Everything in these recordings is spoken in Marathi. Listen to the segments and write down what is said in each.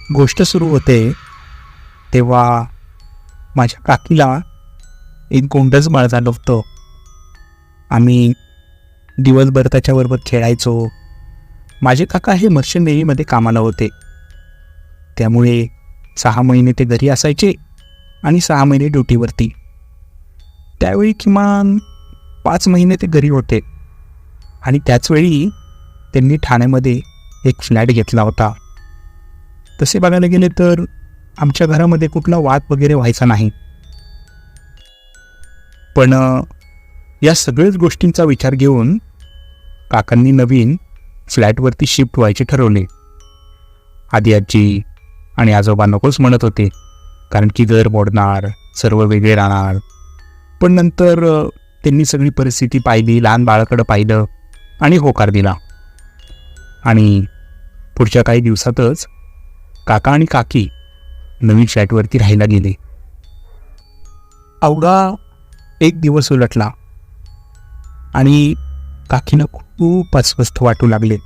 गोष्ट सुरू होते तेव्हा माझ्या काकीला एक गोंडस बाळ झालं होतं. आम्ही दिवसभर त्याच्याबरोबर खेळायचो. माझे काका हे मर्चंट नेव्हीमध्ये कामाला होते, त्यामुळे 6 महिने ते घरी असायचे आणि 6 महिने ड्युटीवरती. त्यावेळी किमान 5 महिने ते घरी होते आणि त्याचवेळी त्यांनी ठाण्यामध्ये एक फ्लॅट घेतला होता. तसे बघायला गेले तर आमच्या घरामध्ये कुठला वाद वगैरे व्हायचा नाही, पण या सगळ्याच गोष्टींचा विचार घेऊन काकांनी नवीन फ्लॅटवरती शिफ्ट व्हायचे ठरवले. आधी आजी आणि आजोबा नकोच म्हणत होते, कारण की घर मोडणार, सर्व वेगळे राहणार. पण नंतर त्यांनी सगळी परिस्थिती पाहिली, लहान बाळाकडं पाहिलं आणि होकार दिला. आणि पुढच्या काही दिवसातच काका आणि काकी नवीन फ्लॅटवरती राहायला गेले. अवघा एक दिवस उलटला आणि काकीनं खूप अस्वस्थ वाटू लागले.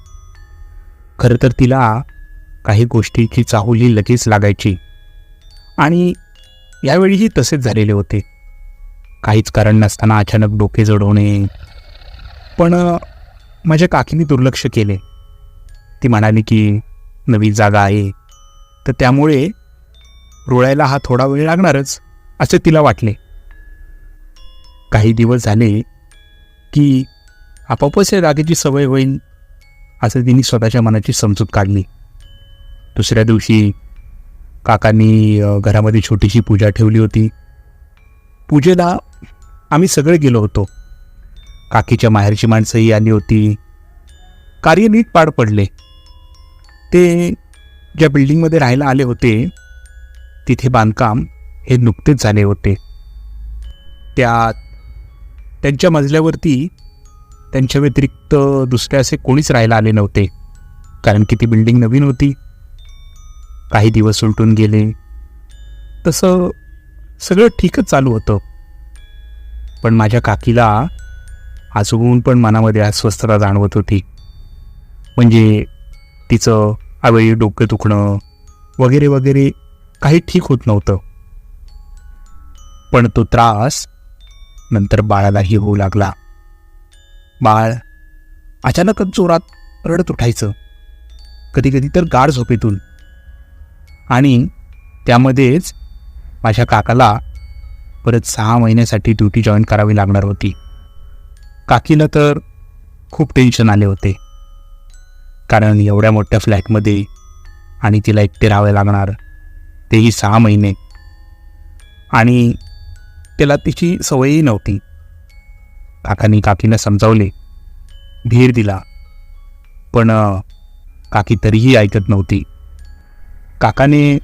खरं तर तिला काही गोष्टीची चाहुली लगेच लागायची आणि यावेळीही तसेच झालेले होते. काहीच कारण नसताना अचानक डोके जड होणे. पण माझ्या काकीने दुर्लक्ष केले. ती म्हणाली की नवी जागा आहे, तर त्यामुळे रुळायला हा थोडा वेळ लागणारच असे तिला वाटले. काही दिवस झाले की आपोआपच या जागेची सवय होईल असं तिने स्वतःच्या मनाची समजूत काढली. दुसऱ्या दिवशी काकांनी घरामध्ये छोटीशी पूजा ठेवली होती. पूजेला आम्ही सगळे गेलो होतो. काकीच्या माहेरची माणसंही आली होती. कार्य नीट पार पडले. ते ज्या बिल्डिंगमध्ये राहायला आले होते तिथे बांधकाम हे नुकतेच झाले होते. त्यांच्या मजल्यावरती त्यांच्या व्यतिरिक्त दुसरे असे कोणीच राहायला आले नव्हते, कारण की ती बिल्डिंग नवीन होती. काही दिवस उलटून गेले. तसं सगळं ठीकच चालू होतं. पण माझ्या काकीला अजून पण मनामध्ये अस्वस्थता जाणवत होती. म्हणजे तिचं अवेळी डोकं दुखणं वगैरे वगैरे काही ठीक होत नव्हतं. पण तो त्रास नंतर बाळालाही होऊ लागला. बाळ अचानकच जोरात रडत उठायचं, कधी कधी तर गाढ झोपेतून. आणि त्यामध्येच माझ्या काकाला परत 6 महिन्यासाठी ड्युटी जॉईन करावी लागणार होती. काकीला तर खूप टेन्शन आले होते, कारण एवढ्या मोठ्या फ्लॅटमध्ये आणि तिला एकटे राहावे लागणार, तेही 6 महिने. आणि त्याला तिची सवयही नव्हती. काकांनी काकीला समजावले, धीर दिला, पण काकी तरीही ऐकत नव्हती. काकाने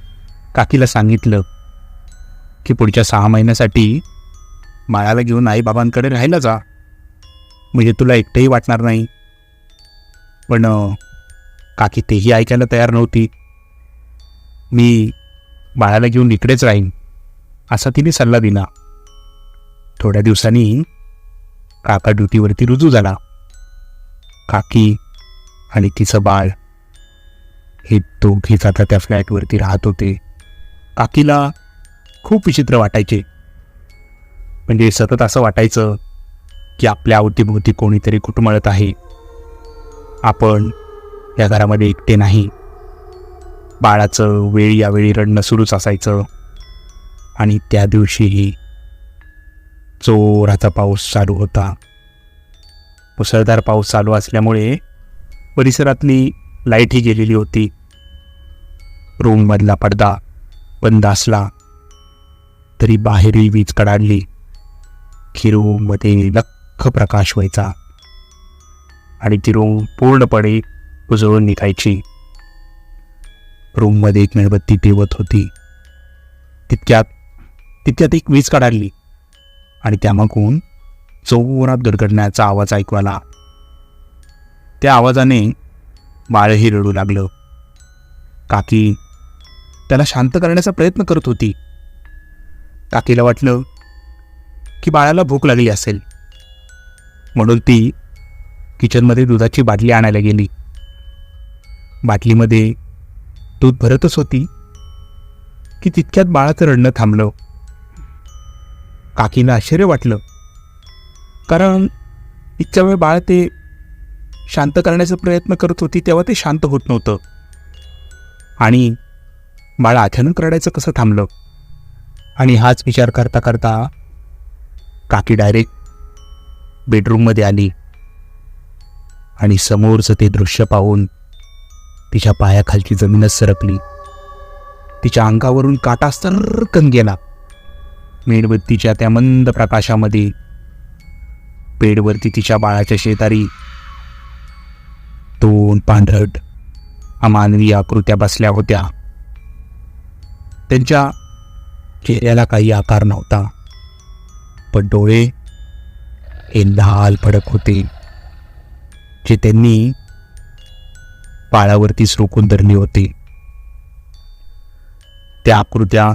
काकीला सांगितलं की पुढच्या 6 महिन्यासाठी बाळाला घेऊन आईबाबांकडे राहायला जा, म्हणजे तुला एकटंही वाटणार नाही. पण काकी तेही ऐकायला तयार नव्हती. मी बाळाला घेऊन इकडेच राहीन असा तिने सल्ला दिला. थोड्या दिवसांनी काका ड्युटीवरती रुजू झाला. काकी आणि तिचं बाळ हे दोघेच आता त्या फ्लॅटवरती राहत होते. काकीला खूप विचित्र वाटायचे. म्हणजे सतत असं वाटायचं की आपल्या अवतीभोवती कोणीतरी कुटुंबळत आहे, आपण या घरामध्ये एकटे नाही. बाळाचं वेळी यावेळी रडणं सुरूच असायचं. आणि त्या दिवशीही जोराचा पाऊस चालू होता. मुसळधार पाऊस चालू असल्यामुळे परिसरातली लाईटही गेलेली होती. रूममधला पडदा बंद असला तरी बाहेरही वीज कडाडली की रूममध्ये लख्ख प्रकाश व्हायचा आणि ती रूम पूर्णपणे उजळून निघायची. रूममध्ये एक मेणबत्ती तेवत होती. तितक्यात एक वीज कडाडली आणि त्यामागून जोरात गडगडण्याचा आवाज ऐकू आला. त्या आवाजाने बाळही रडू लागलं. काकी त्याला शांत करण्याचा प्रयत्न करत होती. काकीला वाटलं की बाळाला भूक लागली असेल, म्हणून ती किचनमध्ये दुधाची बाटली आणायला गेली. बाटलीमध्ये दूध भरतच होती की तितक्यात बाळाचं रडणं थांबलं. काकीला आश्चर्य वाटलं, कारण इतक्या वेळ बाळ ते शांत करण्याचा प्रयत्न करत होती तेव्हा ते शांत होत नव्हतं. आणि बाळ अचानक रडायचं कसं थांबलं. आणि हाच विचार करता करता काकी डायरेक्ट बेडरूममध्ये आली आणि समोरचं ते दृश्य पाहून तिच्या पायाखालची जमीनच सरकली. तिच्या अंगावरून काटा सरकन गेला. मेणबत्तीच्या त्या मंद प्रकाशामध्ये बेडवरती तिच्या बाळाच्या शेजारी 2 पांढरट अमानवी आकृत्या बसल्या होत्या. त्यांच्या चेहऱ्याला काही आकार नव्हता, पण डोळे हे लाल भडक होते, जे त्यांनी बाळावरतीच रोखून धरले होते. त्या आकृत्या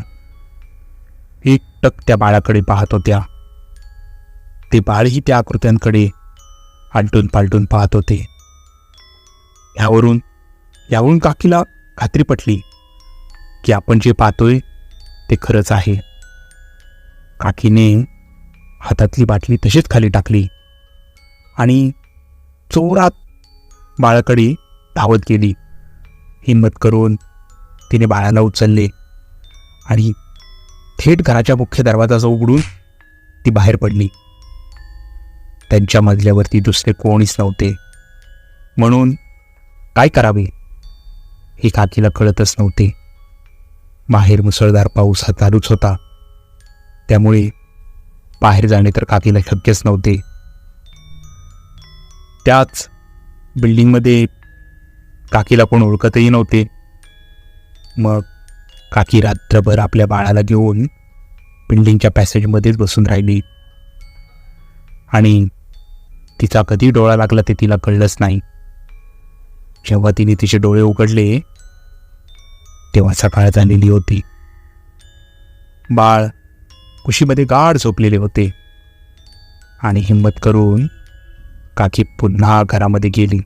एकटक त्या बाळाकडे पाहत होत्या. ते बाळही त्या आकृत्यांकडे आलटून पालटून पाहत होते. यावरून काकीला खात्री पटली की आपण जे पाहतोय ते खरंच आहे. काकीने हातातली बाटली तशीच खाली टाकली आणि जोरात बाळाकडे धावत गेली. हिम्मत करून तिने बाळाला उचलले आणि थेट घराच्या मुख्य दरवाजाचा उघडून ती बाहेर पडली. त्यांच्या मजल्यावरती दुसरे कोणीच नव्हते, म्हणून काय करावे हे काकीला कळतच नव्हते. बाहेर मुसळधार पाऊस हा चालूच होता, त्यामुळे बाहेर जाणे तर काकीला शक्यच नव्हते. त्याच बिल्डिंगमध्ये काकीला कोण ओळखतही नव्हते. मग काकी रात्रभर आपल्या बाळाला घेऊन बिल्डिंगच्या पॅसेजमध्येच बसून राहिली आणि तिचा कधी डोळा लागला ते तिला कळलंच नाही. जेव्हा तिने तिचे डोळे उघडले तेव्हा सकाळ झालेली होती. बाळ कुशीमध्ये गाढ झोपलेले होते आणि हिम्मत करून काकी पुन्हा घरामध्ये गेली.